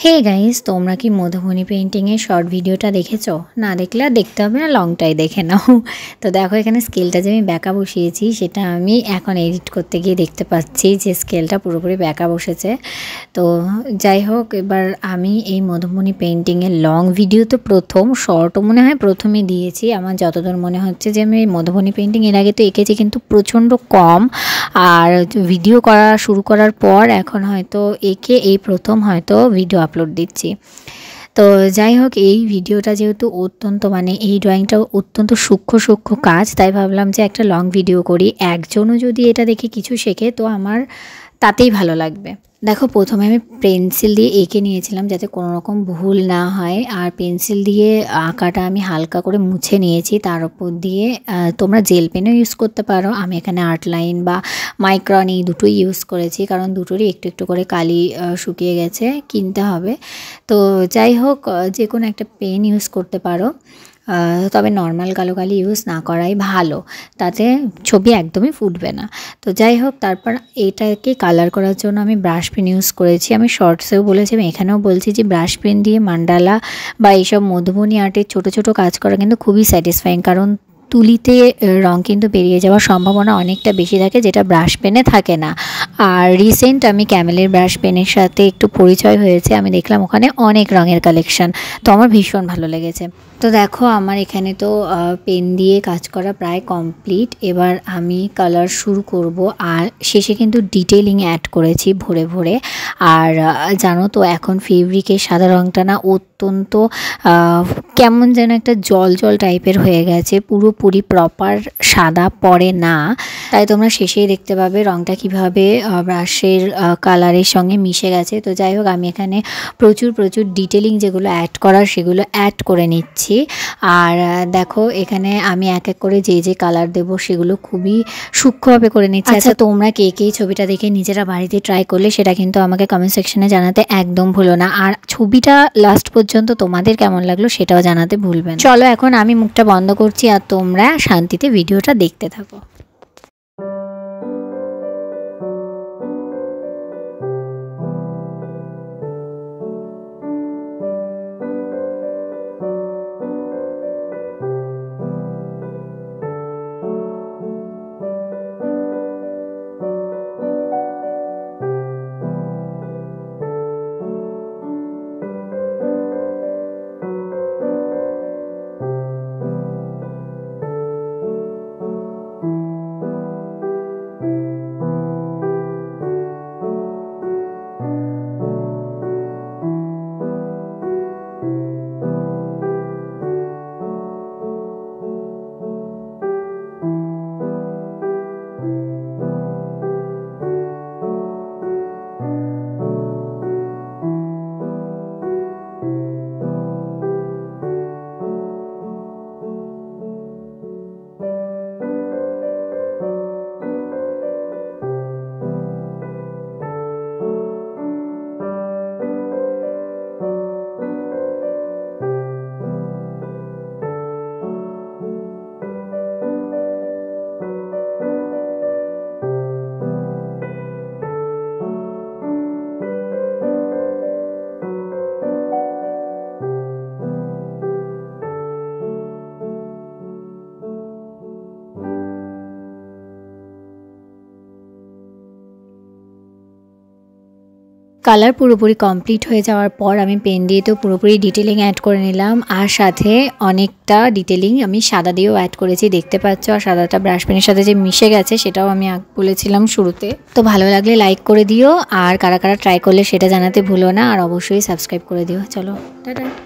Hey guys, তোমরা কি Madhubani পেইন্টিংয়ের short ভিডিওটা দেখেছো? না দেখলে আর দেখতে হবে না, লংটাই দেখে নাও। তো দেখো এখানে স্কেলটা যে আমি ব্যাকা বসিয়েছি সেটা আমি এখন এডিট করতে গিয়ে দেখতে পাচ্ছি যে স্কেলটা পুরোপুরি ব্যাকা বসেছে। তো যাই হোক, এবার আমি এই মধুবনী পেইন্টিংয়ের লং ভিডিও তো প্রথম, শর্টও মনে হয় প্রথমেই দিয়েছি। আমার যতদূর মনে হচ্ছে যে আমি মধুবনী পেইন্টিং এর আগে তো এঁকেছি কিন্তু প্রচণ্ড কম, আর ভিডিও করা শুরু করার পর এখন হয়তো এঁকে এই প্রথম হয়তো ভিডিও আপলোড দিচ্ছি। তো যাই হোক, এই ভিডিওটা যেহেতু অত্যন্ত এই ড্রয়িংটা অত্যন্ত সূক্ষ্ম কাজ, তাই ভাবলাম যে একটা লং ভিডিও করি। একজনও যদি এটা দেখে কিছু শেখে তো আমার তাতেই ভালো লাগবে। দেখো প্রথমে আমি পেন্সিল দিয়ে এঁকে নিয়েছিলাম যাতে কোনো রকম ভুল না হয়, আর পেন্সিল দিয়ে আঁকাটা আমি হালকা করে মুছে নিয়েছি। তার উপর দিয়ে তোমরা জেল পেনও ইউজ করতে পারো। আমি এখানে আর্ট লাইন বা মাইক্রন এই দুটোই ইউজ করেছি, কারণ দুটোরই একটু একটু করে কালি শুকিয়ে গেছে, কিনতে হবে। তো যাই হোক, যে কোনো একটা পেন ইউজ করতে পারো, তবে নর্মাল কালো কালি ইউজ না করাই ভালো, তাতে ছবি একদমই ফুটবে না। তো যাই হোক, তারপর এটাকে কালার করার জন্য আমি ব্রাশ পেন ইউজ করেছি। আমি শর্টসেও বলেছি, আমি এখানেও বলছি যে ব্রাশ পেন দিয়ে মান্ডালা বা এইসব মধুবনী আর্টের ছোটো ছোটো কাজ করা কিন্তু খুবই স্যাটিসফাইং, কারণ তুলিতে রং কিন্তু বেরিয়ে যাওয়ার সম্ভাবনা অনেকটা বেশি থাকে, যেটা ব্রাশ পেনে থাকে না। আর রিসেন্ট আমি ক্যামেলের ব্রাশ পেনের সাথে একটু পরিচয় হয়েছে, আমি দেখলাম ওখানে অনেক রঙের কালেকশন, তো আমার ভীষণ ভালো লেগেছে। তো দেখো আমার এখানে তো পেন দিয়ে কাজ করা প্রায় কমপ্লিট। এবার আমি কালার শুরু করব, আর শেষে কিন্তু ডিটেলিং অ্যাড করেছি ভরে ভরে। আর জানো তো এখন ফেব্রিকের সাদা রঙটা না অত্যন্ত কেমন যেন একটা জল জল টাইপের হয়ে গেছে, পুরোপুরি প্রপার সাদা পড়ে না। তাই তোমরা শেষেই দেখতে পাবে রঙটা কিভাবে ব্রাশের কালারের সঙ্গে মিশে গেছে। তো যাই হোক, আমি এখানে প্রচুর ডিটেলিং যেগুলো অ্যাড করার সেগুলো অ্যাড করে নিচ্ছি। আর দেখো এখানে আমি এক এক করে যে কালার দেব সেগুলো খুবই সূক্ষ্মভাবে করে নিচ্ছি। আচ্ছা, তোমরা কে ছবিটা দেখে নিজেরা বাড়িতে ট্রাই করলে সেটা কিন্তু আমাকে কমেন্ট সেকশনে জানাতে একদম ভুলো না। আর ছবিটা লাস্ট পর্যন্ত তোমাদের কেমন লাগলো সেটাও জানাতে ভুলবেন। চলো এখন আমি মুখটা বন্ধ করছি আর তোমরা শান্তিতে ভিডিওটা দেখতে থাকো। কালার পুরোপুরি কমপ্লিট হয়ে যাওয়ার পর আমি পেন দিয়ে তো পুরোপুরি ডিটেলিং অ্যাড করে নিলাম, আর সাথে অনেকটা ডিটেলিং আমি সাদা দিয়েও অ্যাড করেছি, দেখতে পাচ্ছ। আর সাদাটা ব্রাশ পেনের সাথে যে মিশে গেছে সেটাও আমি বলেছিলাম শুরুতে। তো ভালো লাগলে লাইক করে দিও, আর কারা কারা ট্রাই করলে সেটা জানাতে ভুলো না, আর অবশ্যই সাবস্ক্রাইব করে দিও। চলো টাটা।